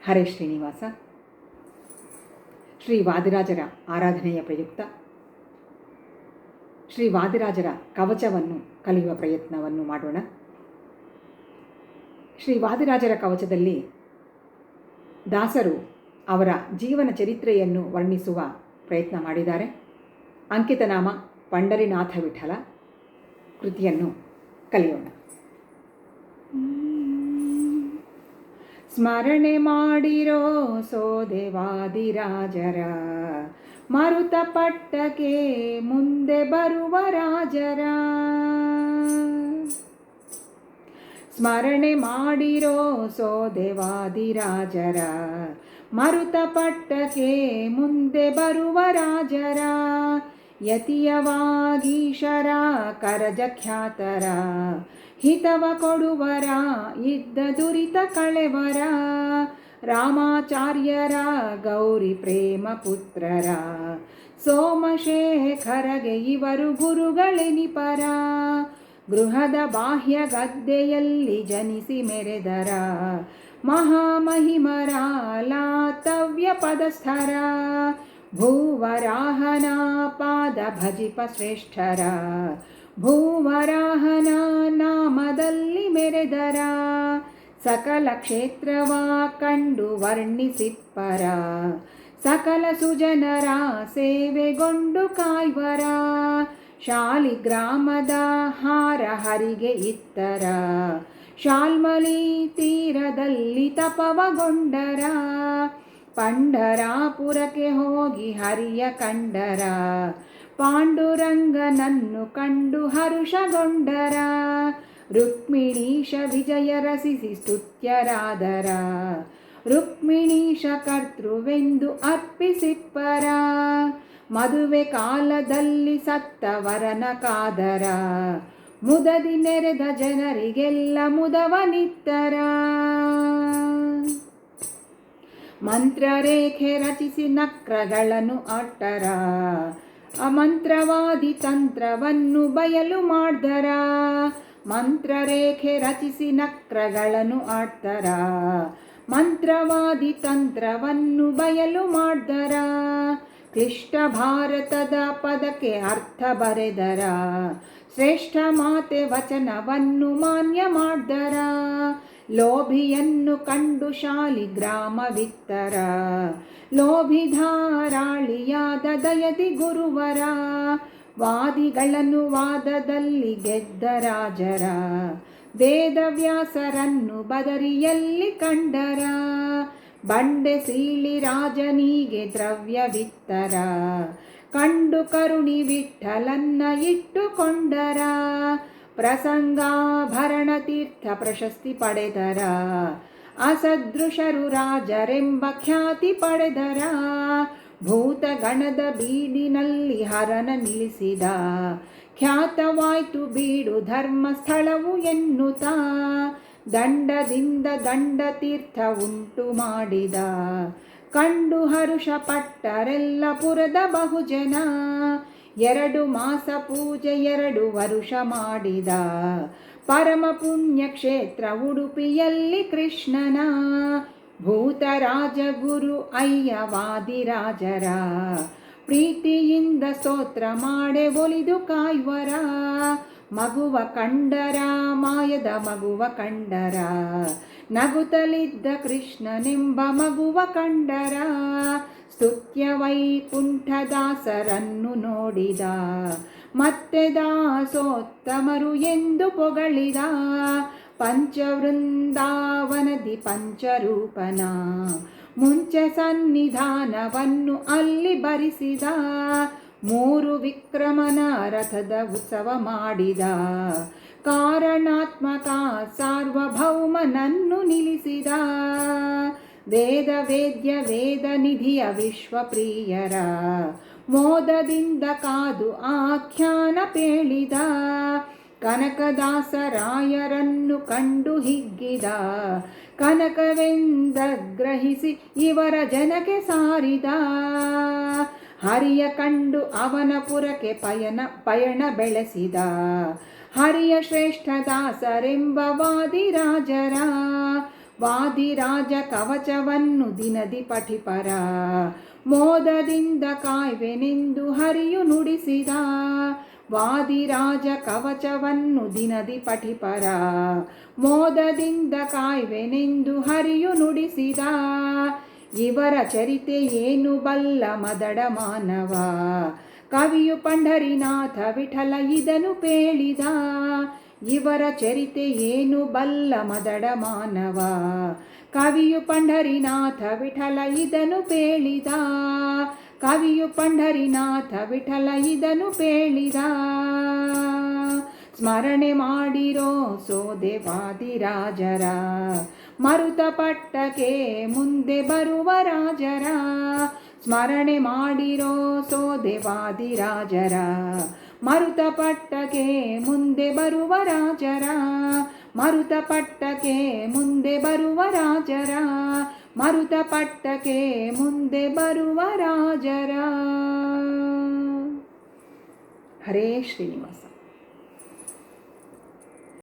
ಹರೇ ಶ್ರೀನಿವಾಸ. ಶ್ರೀ ವಾದಿರಾಜರ ಆರಾಧನೆಯ ಪ್ರಯುಕ್ತ ಶ್ರೀ ವಾದಿರಾಜರ ಕವಚವನ್ನು ಕಲಿಯುವ ಪ್ರಯತ್ನವನ್ನು ಮಾಡೋಣ. ಶ್ರೀ ವಾದಿರಾಜರ ಕವಚದಲ್ಲಿ ದಾಸರು ಅವರ ಜೀವನ ಚರಿತ್ರೆಯನ್ನು ವರ್ಣಿಸುವ ಪ್ರಯತ್ನ ಮಾಡಿದ್ದಾರೆ. ಅಂಕಿತನಾಮ ಪಂಡರಿನಾಥ ವಿಠಲ ಕೃತಿಯನ್ನು ಕಲಿಯೋಣ. ಸ್ಮರಣೆ ಮಾಡಿರೋ ಸೋದೆ ವಾದಿರಾಜರ, ಮರುತ ಪಟ್ಟಕ್ಕೆ ಮುಂದೆ ಬರುವ ರಾಜರ. ಸ್ಮರಣೆ ಮಾಡಿರೋ ಸೋದೆ ವಾದಿರಾಜರ, ಮರುತ ಪಟ್ಟಕ್ಕೆ ಮುಂದೆ ಬರುವ ರಾಜರ. ಯತಿಯವಾಗೀಶರ ಕರಜಖ್ಯಾತರ, ಹಿತವ ಕೊಡುವರ ಇದ್ದ ದುರಿತ ಕಳೆವರ. ರಾಮಾಚಾರ್ಯರ ಗೌರಿ ಪ್ರೇಮ ಪುತ್ರರ, ಸೋಮಶೇಖರಗೆ ಇವರು ಗುರುಗಳೆನಿಪರ. ಗೃಹದ ಬಾಹ್ಯ ಗದ್ದೆಯಲ್ಲಿ ಜನಿಸಿ ಮೆರೆದರ, ಮಹಾಮಹಿಮರ ಲಾತವ್ಯ ಪದಸ್ಥರ. ಭೂವರಾಹನ ಪಾದ ಭಜಿಪ ಶ್ರೇಷ್ಠರ, ಭೂವರಾಹನ ನಾಮದಲ್ಲಿ ಮೆರೆದರ. ಸಕಲ ಕ್ಷೇತ್ರವ ಕಂಡು ವರ್ಣಿಸಿಪ್ಪರ, ಸಕಲ ಸುಜನರ ಸೇವೆಗೊಂಡು ಕಾಯ್ವರ. ಶಾಲಿಗ್ರಾಮದ ಹಾರ ಹರಿಗೆ ಇತ್ತರ, ಶಾಲ್ಮಲಿ ತೀರದಲ್ಲಿ ತಪವಗೊಂಡರ. ಪಂಢರಾಪುರಕ್ಕೆ ಹೋಗಿ ಹರಿಯ ಕಂಡರ, ಪಾಂಡುರಂಗನನ್ನು ಕಂಡು ಹರುಷಗೊಂಡರ. ರುಕ್ಮಿಣೀಶ ವಿಜಯ ರಸಿಸಿ ಸ್ತುತ್ಯರಾದರ, ರುಕ್ಮಿಣೀಶ ಕರ್ತೃವೆಂದು ಅರ್ಪಿಸಿಪ್ಪರ. ಮದುವೆ ಕಾಲದಲ್ಲಿ ಸತ್ತವರನ ಕಾದರ, ಮುದದಿ ನೆರೆದ ಜನರಿಗೆಲ್ಲ ಮುದವನಿತ್ತರ. ಮಂತ್ರರೇಖೆ ರಚಿಸಿ ನಕ್ರಗಳನ್ನು ಅಟ್ಟರ, ಅಮಂತ್ರವಾದಿ ತಂತ್ರವನ್ನು ಬಯಲು ಮಾಡ್ದರ. ಮಂತ್ರರೇಖೆ ರಚಿಸಿ ನಕ್ರಗಳನ್ನು ಆಡ್ತರ, ಮಂತ್ರವಾದಿ ತಂತ್ರವನ್ನು ಬಯಲು ಮಾಡ್ದರ. ಕ್ಲಿಷ್ಟ ಭಾರತದ ಪದಕ್ಕೆ ಅರ್ಥ ಬರೆದರ, ಶ್ರೇಷ್ಠ ಮಾತೆ ವಚನವನ್ನು ಮಾನ್ಯ ಮಾಡ್ದರ. ಲೋಭಿಯನ್ನು ಕಂಡು ಶಾಲಿಗ್ರಾಮವಿತ್ತರ, ಲೋಭಿಧಾರಾಳಿಯಾದ ದಯದಿ ಗುರುವರ. ವಾದಿಗಳನ್ನು ವಾದದಲ್ಲಿ ಗೆದ್ದ ರಾಜರ, ವೇದವ್ಯಾಸರನ್ನು ಬದರಿಯಲ್ಲಿ ಕಂಡರ. ಬಂಡೆ ಸೀಳಿ ರಾಜನಿಗೆ ದ್ರವ್ಯವಿತ್ತರ, ಕಂಡು ಕರುಣಿ ವಿಠಲನ್ನ ಇಟ್ಟುಕೊಂಡರ. ಪ್ರಸಂಗಾಭರಣ ತೀರ್ಥ ಪ್ರಶಸ್ತಿ ಪಡೆದರ, ಅಸದೃಶರು ರಾಜರೆಂಬ ಖ್ಯಾತಿ ಪಡೆದರ. ಭೂತಗಣದ ಬೀಡಿನಲ್ಲಿ ಹರನ ನಿಲ್ಲಿಸಿದ, ಖ್ಯಾತವಾಯ್ತು ಬೀಡು ಧರ್ಮಸ್ಥಳವು ಎನ್ನುತ್ತ. ದಂಡದಿಂದ ದಂಡ ತೀರ್ಥ ಉಂಟು ಮಾಡಿದ, ಕಂಡು ಹರುಷ ಪಟ್ಟರೆಲ್ಲ ಪುರದ ಬಹುಜನ. 2 ಮಾಸ ಪೂಜೆ 2 ವರುಷ ಮಾಡಿದ, ಪರಮ ಪುಣ್ಯ ಕ್ಷೇತ್ರ ಉಡುಪಿಯಲ್ಲಿ ಕೃಷ್ಣನ. ಭೂತರಾಜ ಗುರು ಅಯ್ಯ ವಾದಿರಾಜರ, ಪ್ರೀತಿಯಿಂದ ಸ್ತೋತ್ರ ಮಾಡೆ ಒಲಿದು ಕಾಯ್ವರ. ಮಗುವ ಕಂಡರ, ಮಾಯದ ಮಗುವ ಕಂಡರ, ನಗುತ್ತಲಿದ್ದ ಕೃಷ್ಣನೆಂಬ ಮಗುವ ಕಂಡರ. ಸ್ತುತ್ಯ ವೈಕುಂಠದಾಸರನ್ನು ನೋಡಿದ, ಮತ್ತೆ ದಾಸೋತ್ತಮರು ಎಂದು ಪೊಗಳಿದ. ಪಂಚವೃಂದಾವನದಿ ಪಂಚರೂಪನ, ಮುಂಚೆ ಸನ್ನಿಧಾನವನ್ನು ಅಲ್ಲಿ ಬರಿಸಿದ. 3 ವಿಕ್ರಮನ ರಥದ ಉತ್ಸವ ಮಾಡಿದ, ಕಾರಣಾತ್ಮಕ ಸಾರ್ವಭೌಮನನ್ನು ನಿಲ್ಲಿಸಿದ. ವೇದ ವೇದ್ಯ ವೇದ ನಿಧಿಯ ವಿಶ್ವಪ್ರಿಯರ, ಮೋದದಿಂದ ಕಾದು ಆಖ್ಯಾನ ಪೇಳಿದ. ಕನಕದಾಸರಾಯರನ್ನು ಕಂಡು ಹಿಗ್ಗಿದ, ಕನಕವೆಂದ ಗ್ರಹಿಸಿ ಇವರ ಜನಕ್ಕೆ ಸಾರಿದ. ಹರಿಯ ಕಂಡು ಅವನ ಪುರಕ್ಕೆ ಪಯಣ ಬೆಳೆಸಿದ, ಹರಿಯ ಶ್ರೇಷ್ಠ ದಾಸರೆಂಬ ವಾದಿರಾಜರ ವಾದಿರಾಜ ಕವಚವನ್ನು ದಿನದಿ ಪಠಿಪರ, ಮೋದದಿಂದ ಕಾಯ್ವೆನೆಂದು ಹರಿಯು ನುಡಿಸಿದ. ವಾದಿರಾಜ ಕವಚವನ್ನು ದಿನದಿ ಪಠಿಪರ, ಮೋದದಿಂದ ಕಾಯ್ವೆನೆಂದು ಹರಿಯು ನುಡಿಸಿದ. ಇವರ ಚರಿತೆ ಏನು ಬಲ್ಲ ಮದಡ ಮಾನವ, ಕವಿಯು ಪಂಢರಿನಾಥ ವಿಠಲ ಇದನು ಪೇಳಿದ. ಇವರ ಚರಿತೆ ಏನು ಬಲ್ಲ ಮದಡ ಮಾನವ, ಕವಿಯು ಪಂಢರಿನಾಥ ವಿಠಲ ಇದನು ಪೇಳಿದ. ಕವಿಯು ಪಂಢರಿನಾಥ ವಿಠಲ ಇದನು ಪೇಳಿದ. ಸ್ಮರಣೆ ಮಾಡಿರೋ ಸೋದೆ ವಾದಿರಾಜರ, ಮರುತ ಪಟ್ಟಕ್ಕೆ ಮುಂದೆ ಬರುವ ರಾಜರ. ಸ್ಮರಣೆ ಮಾಡಿರೋ ಸೋದೆ ವಾದಿರಾಜರ, ಮರುತ ಪಟ್ಟಕ್ಕೆ ಮುಂದೆ ಬರುವ ರಾಜರ. ಮರುತ ಪಟ್ಟಕ್ಕೆ ಮುಂದೆ ಬರುವ ರಾಜರ, ಮರುತ ಪಟ್ಟಕ್ಕೆ ಮುಂದೆ ಬರುವ ರಾಜರ. ಹರೇ ಶ್ರೀನಿವಾಸ.